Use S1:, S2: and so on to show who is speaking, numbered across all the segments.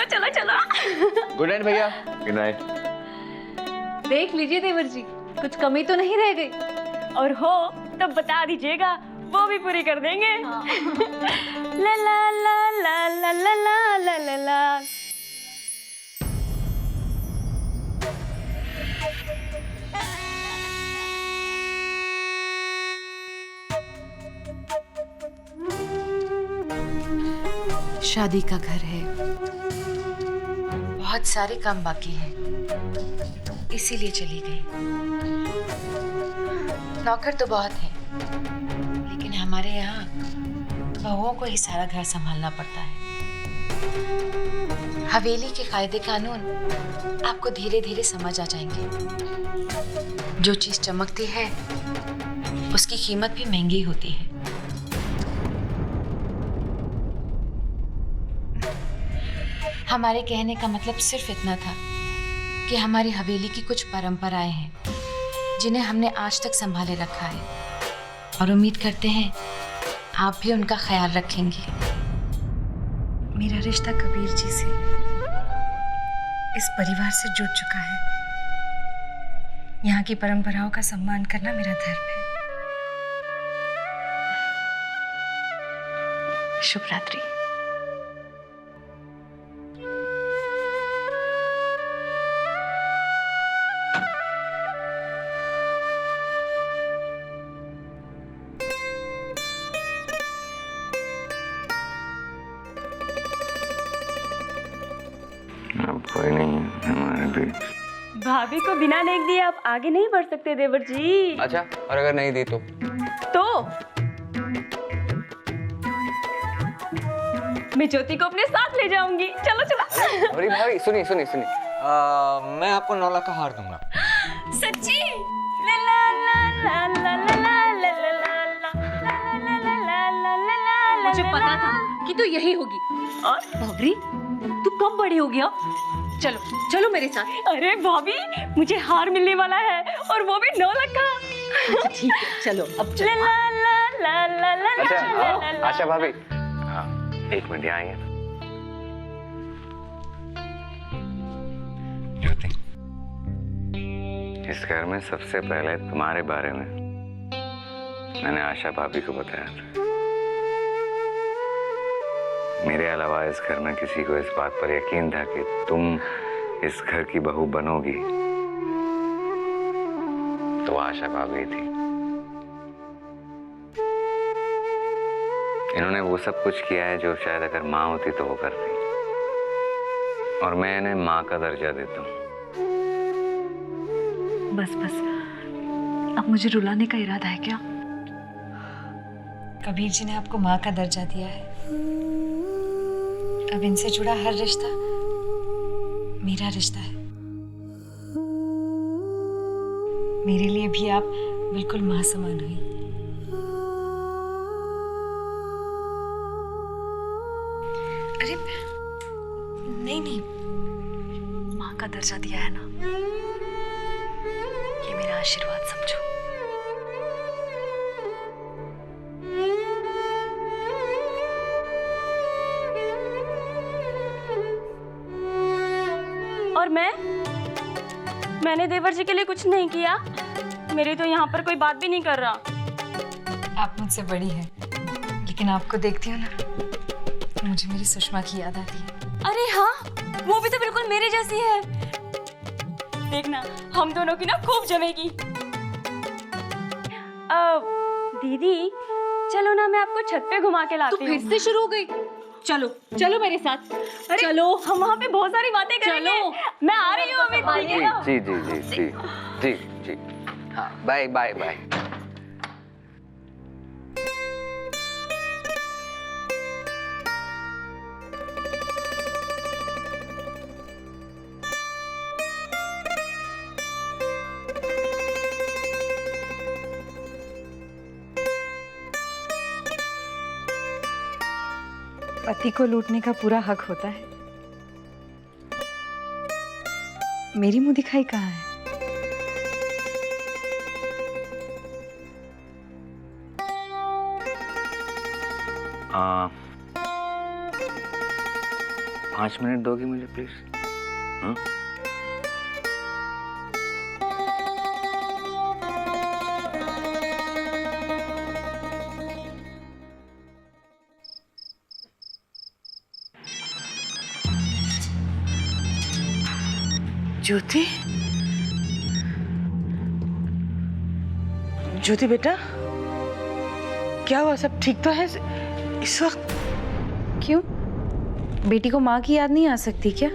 S1: चलो चलो।
S2: Good night भैया। Good night.
S1: देख लीजिए देवर जी, कुछ कमी तो नहीं रह गई।
S3: और हो तो बता दीजिएगा, वो भी पूरी कर देंगे। ला ला ला ला ला ला ला ला ला ला।
S4: शादी का घर है, बहुत सारे काम बाकी हैं, इसीलिए चली गई। नौकर तो बहुत हैं, लेकिन हमारे यहाँ बहुओं को ही सारा घर संभालना पड़ता है। हवेली के कायदे कानून आपको धीरे धीरे समझ आ जाएंगे। जो चीज चमकती है उसकी कीमत भी महंगी होती है। हमारे कहने का मतलब सिर्फ इतना था कि हमारी हवेली की कुछ परंपराएं हैं जिन्हें हमने आज तक संभाले रखा है, और उम्मीद करते हैं आप भी उनका ख्याल रखेंगे। मेरा रिश्ता कबीर जी से, इस परिवार से जुड़ चुका है। यहाँ की परंपराओं का सम्मान करना मेरा धर्म है। शुभ रात्रि।
S5: अब कोई नहीं है हमारे बीच।
S3: भाभी को बिना देख दिए आप आगे नहीं बढ़ सकते देवर जी।
S2: अच्छा, और अगर नहीं दी तो?
S3: मैं ज्योति को अपने साथ ले जाऊंगी। चलो चलो।
S2: अरे भाभी सुनिए सुनिए सुनिए, मैं आपको 9 लाख का हार दूंगा।
S3: सच्ची? ला ला ला ला ला ला ला ला ला ला ला ला ला।
S1: मुझे पता था कि तू यही होगी।
S3: और
S1: भाभी, तू कब बड़ी हो गया? चलो चलो मेरे साथ।
S3: अरे भाभी, मुझे हार मिलने वाला है, और वो भी 9 लाख का।
S1: अच्छा, ठीक है, चलो अब चलो।
S3: ला ला ला ला ला ला
S5: अच्छा
S3: ला ला।
S5: आशा भाभी, हाँ 1 मिनट यहाँ आइए। ज्योति, इस घर में सबसे पहले तुम्हारे बारे में मैंने आशा भाभी को बताया था। मेरे अलावा इस घर में किसी को इस बात पर यकीन था कि तुम इस घर की बहू बनोगी तो आशा भाभी थी। इन्होंने वो सब कुछ किया है जो शायद अगर माँ होती तो वो करती, और मैं इन्हें माँ का दर्जा देता हूँ।
S1: बस बस, अब मुझे रुलाने का इरादा है क्या?
S4: कबीर जी ने आपको माँ का दर्जा दिया है। अब इनसे जुड़ा हर रिश्ता मेरा रिश्ता है। मेरे लिए भी आप बिल्कुल माँ समान हुई। अरे नहीं नहीं,
S1: माँ का दर्जा दिया है ना, ये मेरा आशीर्वाद समझो।
S3: और मैंने देवर जी के लिए कुछ नहीं किया। मेरी तो यहाँ पर कोई बात भी नहीं कर रहा।
S4: आप मुझसे बड़ी हैं, लेकिन आपको देखती हूँ ना तो मुझे मेरी सुषमा की याद आती है।
S3: अरे हाँ, वो भी तो बिल्कुल मेरी जैसी है। देखना, हम दोनों की ना खूब जमेगी। दीदी, चलो ना, मैं आपको छत पे घुमा के लाती
S1: तू
S3: हूँ।
S1: फिर से शुरू हो गई? चलो चलो मेरे साथ।
S3: अरे
S1: चलो,
S3: हम वहाँ पे बहुत सारी बातें करेंगे। मैं आ रही हूँ अभी। ठीक है ना?
S5: जी जी जी जी जी जी, हाँ बाय बाय बाय।
S4: पति को लूटने का पूरा हक होता है। मेरी मुंह दिखाई कहाँ है?
S5: 5 मिनट दोगी मुझे प्लीज? हाँ?
S6: ज्योति, ज्योति बेटा, क्या हुआ? सब ठीक तो है इस वक्त?
S4: क्यों? बेटी को माँ की याद नहीं आ सकती क्या?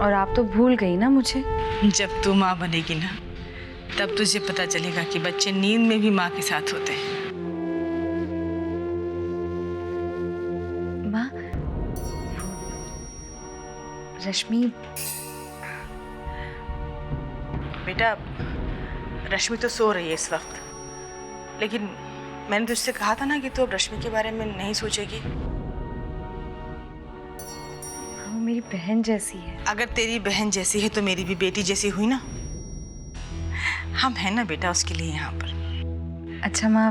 S4: और आप तो भूल गई ना मुझे।
S6: जब तू माँ बनेगी ना, तब तुझे पता चलेगा कि बच्चे नींद में भी माँ के साथ होते हैं।
S4: माँ, रश्मि।
S6: बेटा, रश्मि तो सो रही है इस वक्त, लेकिन मैंने तुझसे कहा था ना कि तू अब रश्मि के बारे में नहीं सोचेगी।
S4: वो मेरी बहन जैसी है।
S6: अगर तेरी बहन जैसी है तो मेरी भी बेटी जैसी हुई ना। हम हैं ना बेटा उसके लिए यहाँ पर।
S4: अच्छा माँ,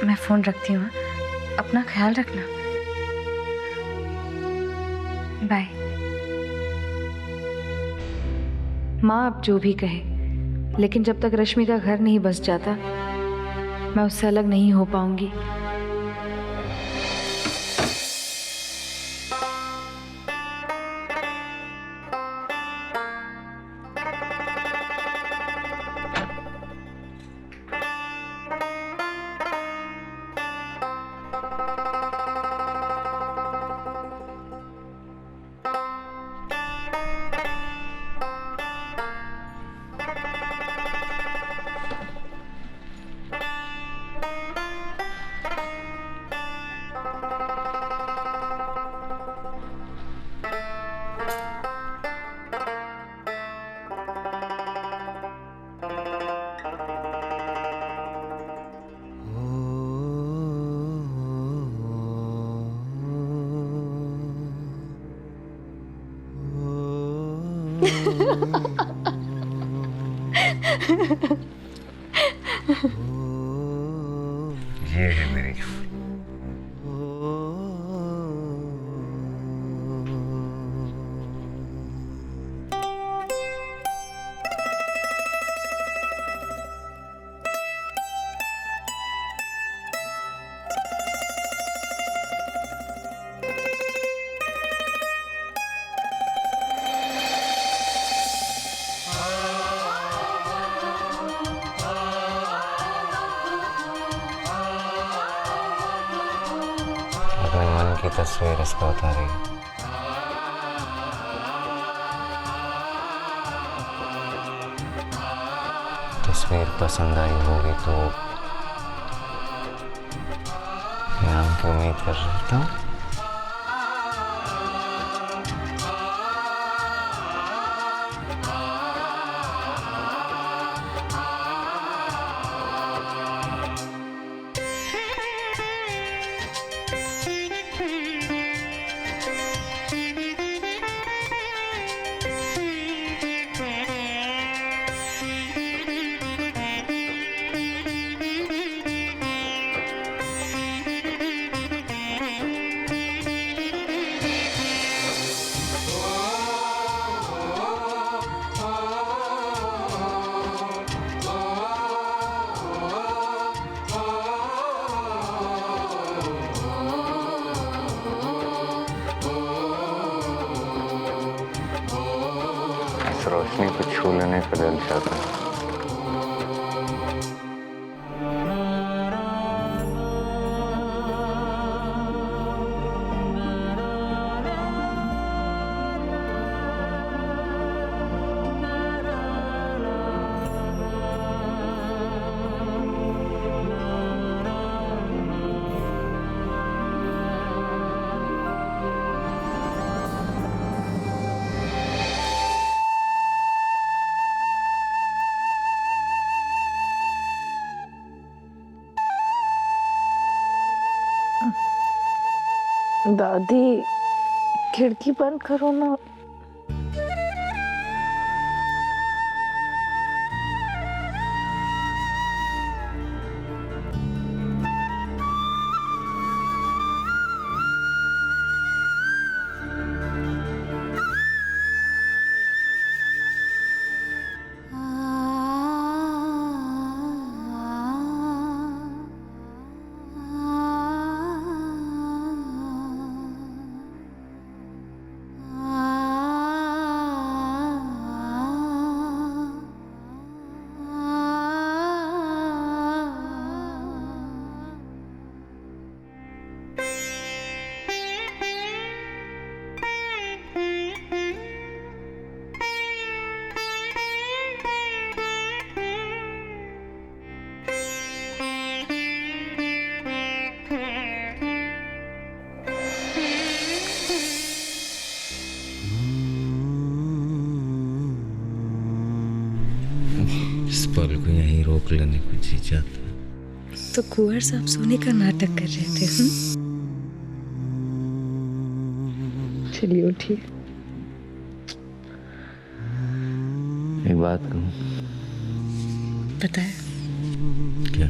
S4: मैं फोन रखती हूँ। अपना ख्याल रखना। बाय। माँ अब जो भी कहे, लेकिन जब तक रश्मि का घर नहीं बस जाता, मैं उससे अलग नहीं हो पाऊंगी।
S5: ये है मेरी अपने मन की तस्वीर इसको उतारी। तस्वीर पसंद आई होगी तो इनाम की उम्मीद कर सकता हूँ। इस रोशनी को छू लेने का दिल चाहता है।
S7: दादी, खिड़की बंद करो ना।
S5: नहीं रोक लेने को जी चाहता।
S7: तो कुंवर साहब सोने का नाटक कर रहे थे। चलिए उठिए।
S5: एक बात कहूँ?
S7: पता है
S5: क्या?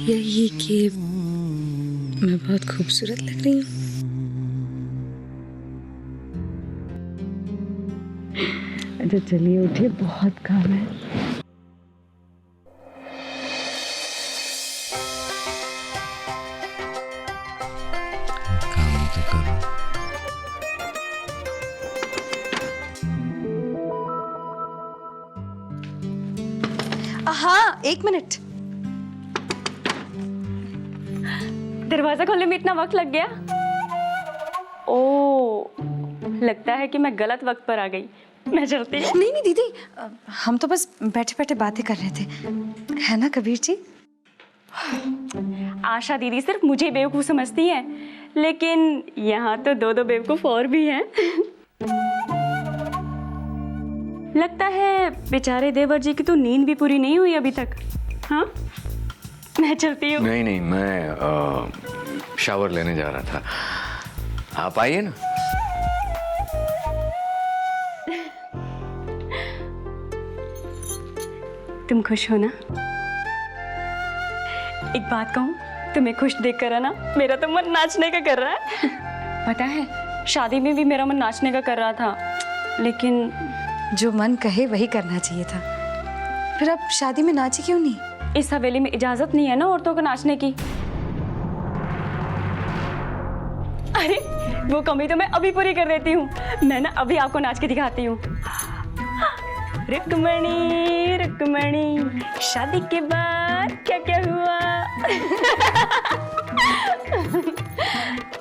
S7: यही कि मैं बहुत खूबसूरत लग रही हूँ। अच्छा चलिए उठिए, बहुत काम है।
S5: काम तो करो।
S8: हाँ, 1 मिनट।
S3: दरवाजा खोलने में इतना वक्त लग गया? ओ, लगता है कि मैं गलत वक्त पर आ गई। मैं चलती हूँ।
S8: नहीं नहीं दीदी, हम तो बस बैठे बैठे बातें कर रहे थे, है ना कबीर जी?
S3: आशा दीदी सिर्फ मुझे बेवकूफ़ समझती है, लेकिन यहाँ तो 2 बेवकूफ़ और भी हैं। लगता है बेचारे देवर जी की तो नींद भी पूरी नहीं हुई अभी तक। हाँ, मैं चलती हूँ।
S5: नहीं नहीं, मैं शावर लेने जा रहा था। आप आइए ना।
S3: तुम खुश हो ना? एक बात कहूँ, तुम्हें खुश देख कर ना मेरा तो मन नाचने का कर रहा है। पता है, शादी में भी मेरा मन नाचने का कर रहा था, लेकिन
S8: जो मन कहे वही करना चाहिए था। फिर अब शादी में नाची क्यों नहीं?
S3: इस हवेली में इजाजत नहीं है ना औरतों को नाचने की। अरे वो कमी तो मैं अभी पूरी कर देती हूँ। मैं ना अभी आपको नाच के दिखाती हूँ। रुक्मणी रुक्मणी, शादी के बाद क्या क्या हुआ?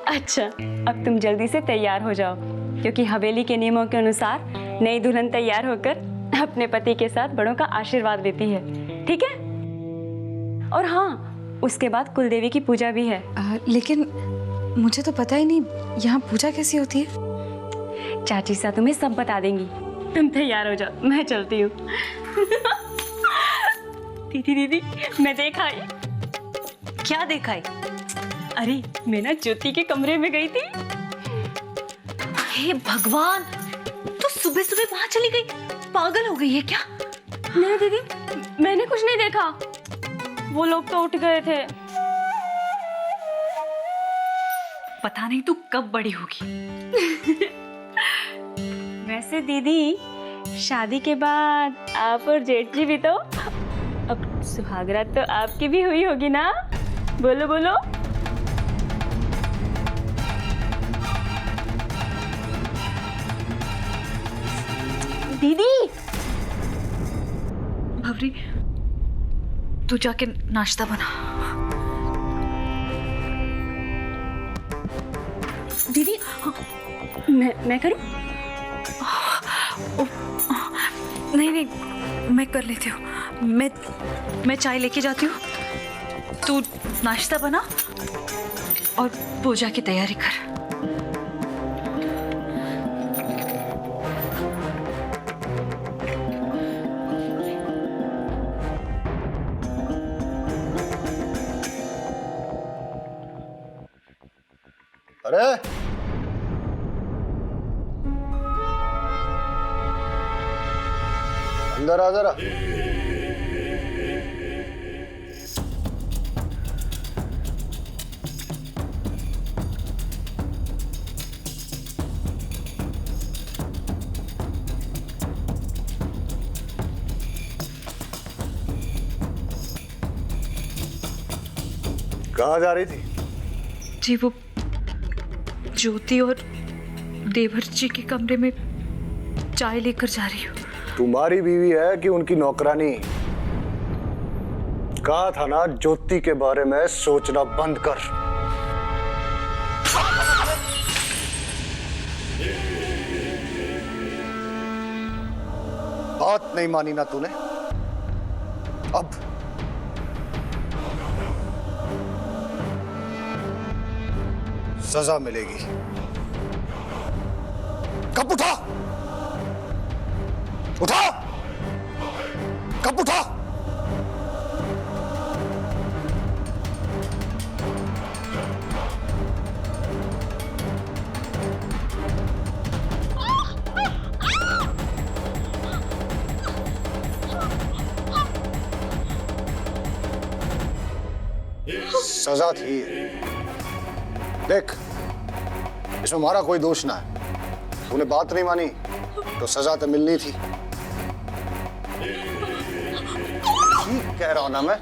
S3: अच्छा, अब तुम जल्दी से तैयार हो जाओ, क्योंकि हवेली के नियमों के अनुसार नई दुल्हन तैयार होकर अपने पति के साथ बड़ों का आशीर्वाद लेती है। ठीक है? और हाँ, उसके बाद कुलदेवी की पूजा भी है।
S8: लेकिन मुझे तो पता ही नहीं, यहाँ पूजा कैसी होती है?
S3: चाची सा तुम्हें सब बता देंगी। तुम तैयार हो जाओ, मैं चलती हूँ। दीदी दीदी, मैं देखा आई।
S8: क्या देखा है?
S3: अरे मैं ना ज्योति के कमरे में गई थी।
S8: हे भगवान, तो सुबह सुबह वहां चली गई? पागल हो गई है क्या?
S3: नहीं दीदी, मैंने कुछ नहीं देखा। वो लोग तो उठ गए थे।
S8: पता नहीं तू कब बड़ी होगी।
S3: वैसे दीदी, शादी के बाद आप और जेठ जी भी तो, अब सुहागरात तो आपकी भी हुई होगी ना? बोलो बोलो।
S8: दीदी, भवरी, तू जाके नाश्ता बना। दीदी,
S3: मैं करूं?
S8: नहीं नहीं, मैं कर लेती हूँ। मैं चाय लेके जाती हूँ, तू नाश्ता बना और पूजा की तैयारी कर।
S9: अरे अंदर आ जरा। कहाँ जा रही थी?
S8: जी वो ज्योति और देवर जी के कमरे में चाय लेकर जा रही हूँ।
S9: तुम्हारी बीवी है कि उनकी नौकरानी? कहा था ना ज्योति के बारे में सोचना बंद कर। बात नहीं मानी ना तूने? अब सजा मिलेगी। कब उठा? उठा! सजा थी। देख, इसमें हमारा कोई दोष ना है। तूने बात नहीं मानी तो सजा तो मिलनी थी। ठीक कह रहा हूं ना मैं?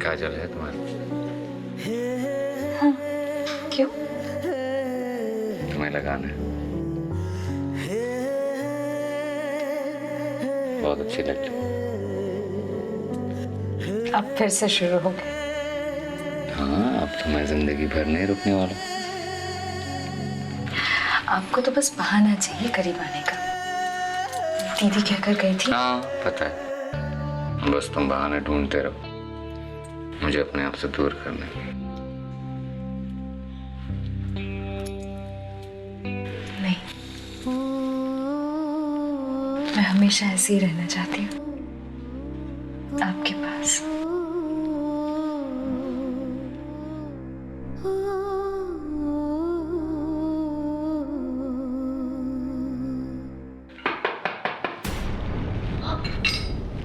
S5: काजल है तुम्हारी?
S3: क्यों?
S5: तुम्हें लगाना है, बहुत अच्छी लगती है।
S4: अब फिर से शुरू हो गए।
S5: हाँ, अब तो मैं जिंदगी भर नहीं रुकने वाला।
S4: आपको तो बस बहाना चाहिए करीब आने का। दीदी क्या कर गई थी?
S5: हाँ पता है, बस तुम बहाने ढूंढते रहो मुझे अपने आप से दूर करने की।
S4: नहीं, मैं हमेशा ऐसे ही रहना चाहती हूँ आपके पास।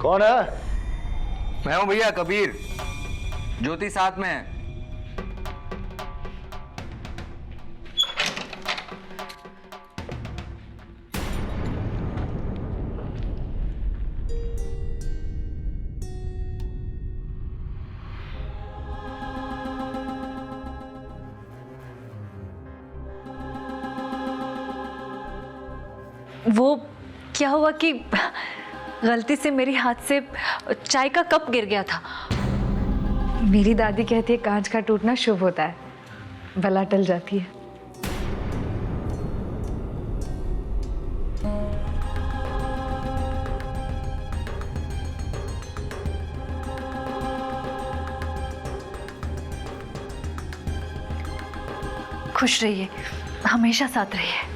S9: कौन है?
S2: मैं हूँ भैया, कबीर। ज्योति साथ में है।
S1: वो क्या हुआ कि गलती से मेरे हाथ से चाय का कप गिर गया था।
S4: मेरी दादी कहती है कांच का टूटना शुभ होता है, बला टल जाती है।
S1: खुश रहिए, हमेशा साथ रहिए।